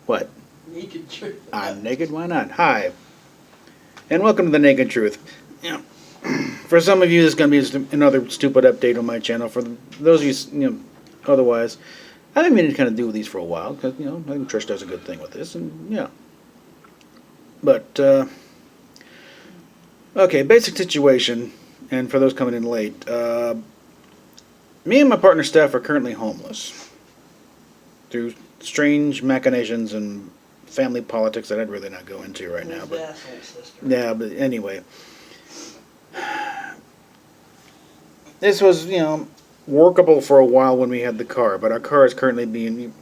What? Naked truth. I'm naked, why not? Hi, and welcome to The Naked Truth. You know, for some of you, this is going to be just another stupid update on my channel. For those of otherwise, I've been meaning to kind of do these for a while, because, I think Trish does a good thing with this, and, yeah. But, okay, basic situation, and for those coming in late, me and my partner Steph are currently homeless through strange machinations and family politics that I'd really not go into right now. Who's But the asshole sister? yeah, but anyway, this was workable for a while when we had the car, but our car is currently being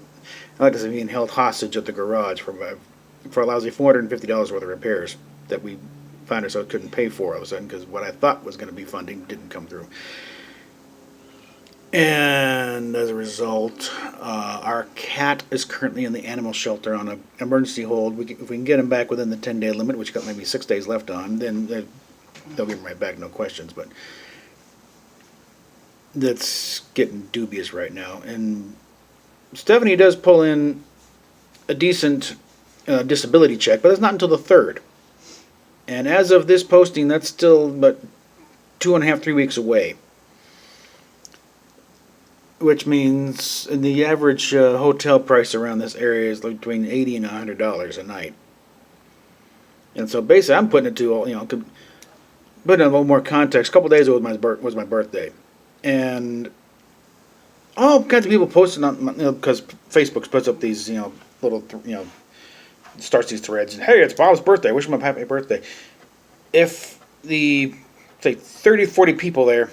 held hostage at the garage for a lousy $450 worth of repairs that we found ourselves couldn't pay for all of a sudden because what I thought was going to be funding didn't come through. And as a result, our cat is currently in the animal shelter on an emergency hold. If we can get him back within the 10-day limit, which got maybe 6 days left on, then they'll get him right back, no questions. But that's getting dubious right now. And Stephanie does pull in a decent disability check, but that's not until the 3rd. And as of this posting, that's still but 2.5, 3 weeks away. Which means the average hotel price around this area is between $80 and $100 a night. And so basically, I'm putting it to put in a little more context. A couple days ago was my birthday, and all kinds of people posting on because Facebook puts up these little starts these threads and hey, it's Bob's birthday. I wish him a happy birthday. If the say 30, 40 people there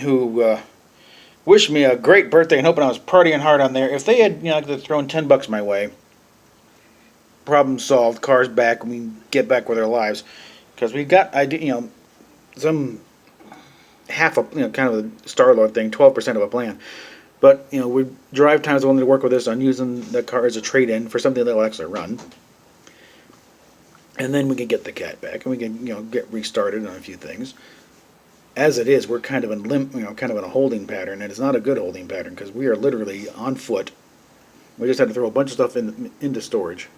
who wish me a great birthday and hoping I was partying hard on there. If they had, thrown $10 my way, problem solved. Cars back. We get back with our lives because we got some half a kind of a Star-Lord thing, 12% of a plan. But we drive times willing to work with us on using the car as a trade-in for something that will actually run, and then we can get the cat back and we can get restarted on a few things. As it is, we're kind of kind of in a holding pattern, and it's not a good holding pattern because we are literally on foot. We just had to throw a bunch of stuff into storage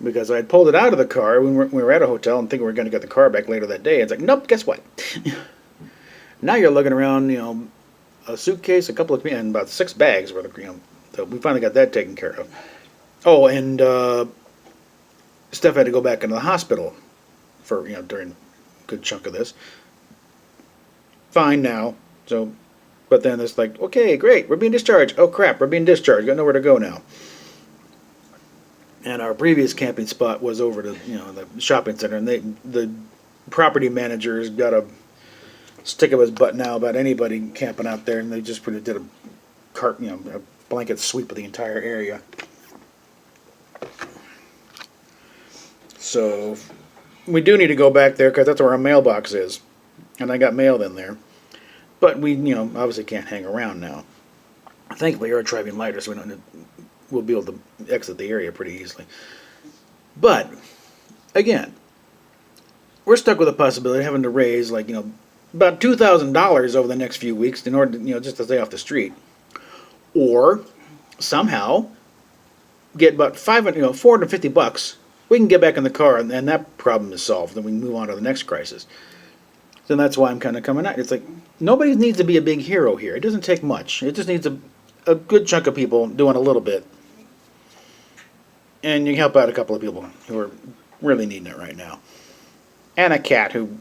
because I had pulled it out of the car when we were at a hotel and thinking we were going to get the car back later that day. It's like, nope, guess what? Now you're looking around, a suitcase, a couple of and about 6 bags worth of, so we finally got that taken care of. Oh, and Steph had to go back into the hospital for during a good chunk of this. Fine now. So, but then it's like, okay, great, we're being discharged. Oh crap, we're being discharged. Got nowhere to go now. And our previous camping spot was over to the shopping center, and the property manager's got a stick of his butt now about anybody camping out there, and they just pretty did a blanket sweep of the entire area. So we do need to go back there because that's where our mailbox is, and I got mail in there. But we, obviously can't hang around now. Thankfully, we're driving lighter, so we'll be able to exit the area pretty easily. But again, we're stuck with the possibility of having to raise about $2,000 over the next few weeks in order to just to stay off the street, or somehow get about $450. We can get back in the car, and that problem is solved. Then we can move on to the next crisis. So that's why I'm kind of coming out. It's like, nobody needs to be a big hero here. It doesn't take much. It just needs a good chunk of people doing a little bit. And you can help out a couple of people who are really needing it right now. And a cat who,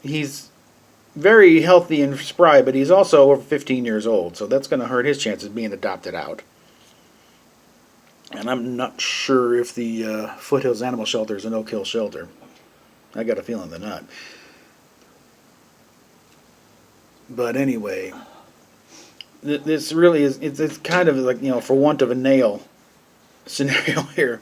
he's very healthy and spry, but he's also over 15 years old. So that's going to hurt his chances of being adopted out. And I'm not sure if the Foothills Animal Shelter is a no-kill shelter. I got a feeling they're not. But anyway, this really is, it's kind of like, for want of a nail scenario here.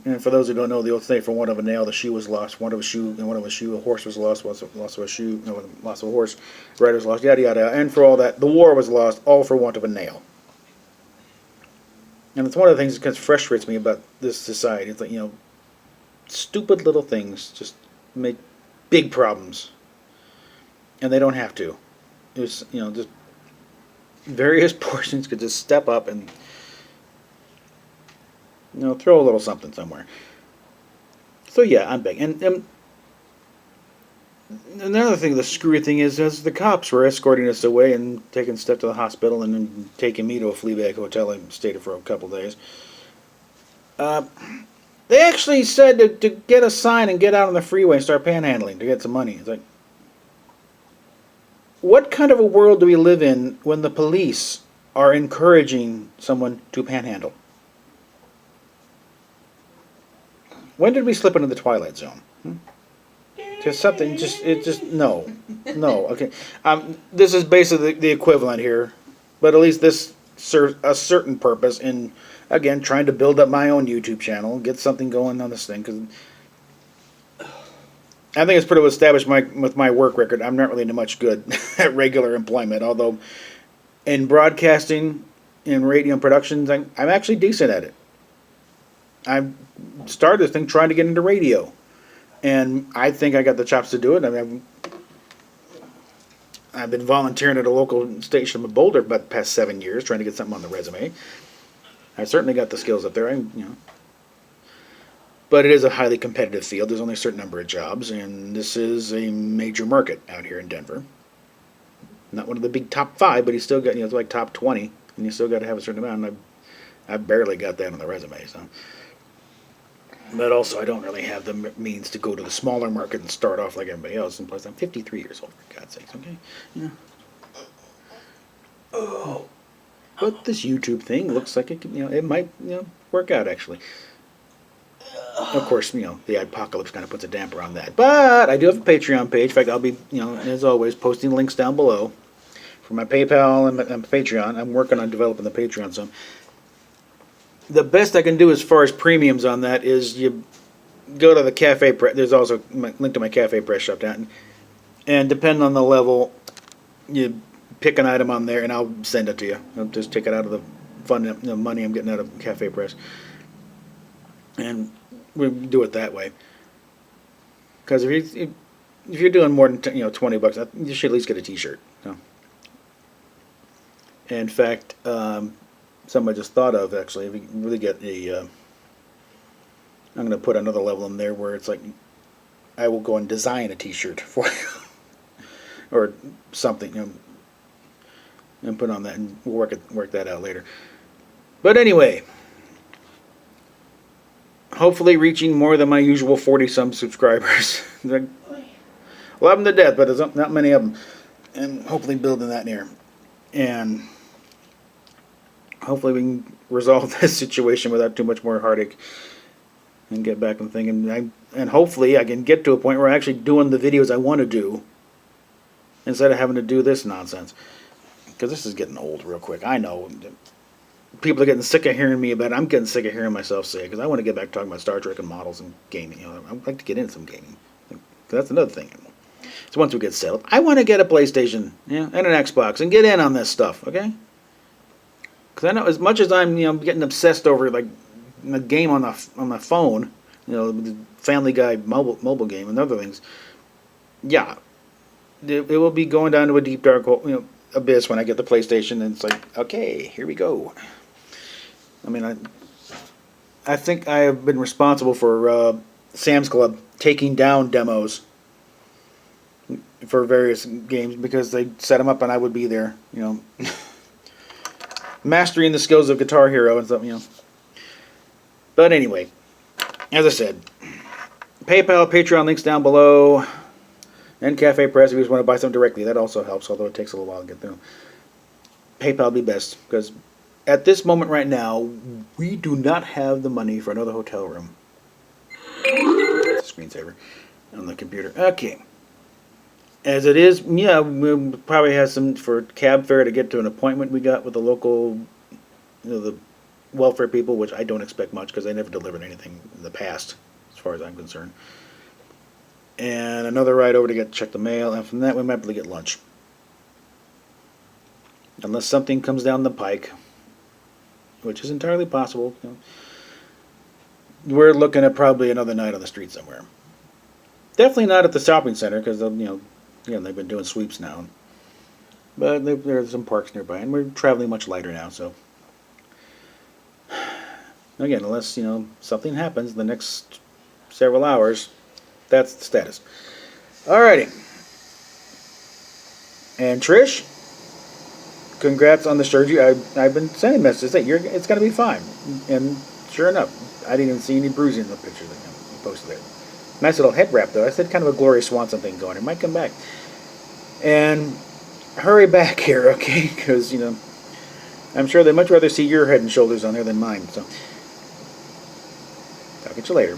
And for those who don't know, the old saying, for want of a nail, the shoe was lost. One of a shoe, and one of a shoe, a horse was lost. Loss of a shoe, loss of a horse, rider was lost, yada, yada. And for all that, the war was lost, all for want of a nail. And it's one of the things that kind of frustrates me about this society. It's like, stupid little things just make big problems. And they don't have to. There's, just various portions could just step up and Throw a little something somewhere. So yeah, I'm big. And another thing, the screwy thing is the cops were escorting us away and taking stuff to the hospital and then taking me to a flea bag hotel and stayed there for a couple of days. Uh, they actually said to get a sign and get out on the freeway and start panhandling to get some money. It's like, what kind of a world do we live in when the police are encouraging someone to panhandle? When did we slip into the twilight zone? Just something, no, no. Okay, this is basically the equivalent here, but at least this serves a certain purpose in, again, trying to build up my own YouTube channel, get something going on this thing, because I think it's pretty well established with my work record. I'm not really much good at regular employment, although in broadcasting, in radio and productions, I'm actually decent at it. I started this thing trying to get into radio. And I think I got the chops to do it. I mean, I've been volunteering at a local station in Boulder about the past 7 years, trying to get something on the resume. I certainly got the skills up there. But it is a highly competitive field. There's only a certain number of jobs, and this is a major market out here in Denver. Not one of the big top 5, but you still got, it's like top 20, and you still got to have a certain amount. And I barely got that on the resume, so. But also, I don't really have the means to go to the smaller market and start off like everybody else. And plus, I'm 53 years old, for God's sakes, okay? Yeah. Oh. But this YouTube thing looks like it might, work out, actually. Of course, the apocalypse kind of puts a damper on that. But I do have a Patreon page. In fact, I'll be, as always, posting links down below for my PayPal and Patreon. I'm working on developing the Patreon some. The best I can do as far as premiums on that is you go to the Cafe Press. There's also a link to my Cafe Press shop down. And depending on the level, you pick an item on there and I'll send it to you. I'll just take it out of the fund, money I'm getting out of Cafe Press. And we do it that way. Because if you're doing more than $20, you should at least get a T-shirt. In fact, something I just thought of, actually, if you can really get I'm going to put another level in there where it's like, I will go and design a T-shirt for you, or something, and put on that, and we'll work that out later. But anyway, hopefully reaching more than my usual 40-some subscribers. Love them to death, but there's not many of them, and hopefully building that near, and hopefully we can resolve this situation without too much more heartache and get back on thinking. And hopefully I can get to a point where I'm actually doing the videos I want to do instead of having to do this nonsense. Because this is getting old real quick. I know. People are getting sick of hearing me about it. I'm getting sick of hearing myself say it because I want to get back to talking about Star Trek and models and gaming. I'd like to get into some gaming. Because that's another thing. So once we get settled, I want to get a PlayStation and an Xbox and get in on this stuff, okay? Because I know as much as I'm getting obsessed over like a game on my phone, the Family Guy mobile game and other things, yeah, it will be going down to a deep dark hole, abyss when I get the PlayStation, and it's like, okay, here we go. I mean, I think I have been responsible for Sam's Club taking down demos for various games because they set them up and I would be there, mastering the skills of Guitar Hero and stuff, But anyway, as I said, PayPal, Patreon links down below, and Cafe Press if you just want to buy something directly. That also helps, although it takes a little while to get through. PayPal would be best, because at this moment right now, we do not have the money for another hotel room. Screensaver on the computer. Okay. As it is, yeah, we'll probably have some for cab fare to get to an appointment we got with the local, the welfare people, which I don't expect much because they never delivered anything in the past, as far as I'm concerned. And another ride over to check the mail, and from that we might be able to get lunch. Unless something comes down the pike, which is entirely possible. We're looking at probably another night on the street somewhere. Definitely not at the shopping center because they've been doing sweeps now. But there are some parks nearby, and we're traveling much lighter now, so Again, unless, something happens in the next several hours, that's the status. Alrighty. And Trish, congrats on the surgery. I've been sending messages that it's going to be fine. And sure enough, I didn't even see any bruising in the picture that you posted there. Nice little head wrap, though. I said kind of a Gloria Swanson thing going. It might come back. And hurry back here, okay? Because, I'm sure they'd much rather see your head and shoulders on there than mine. So, talk at you later.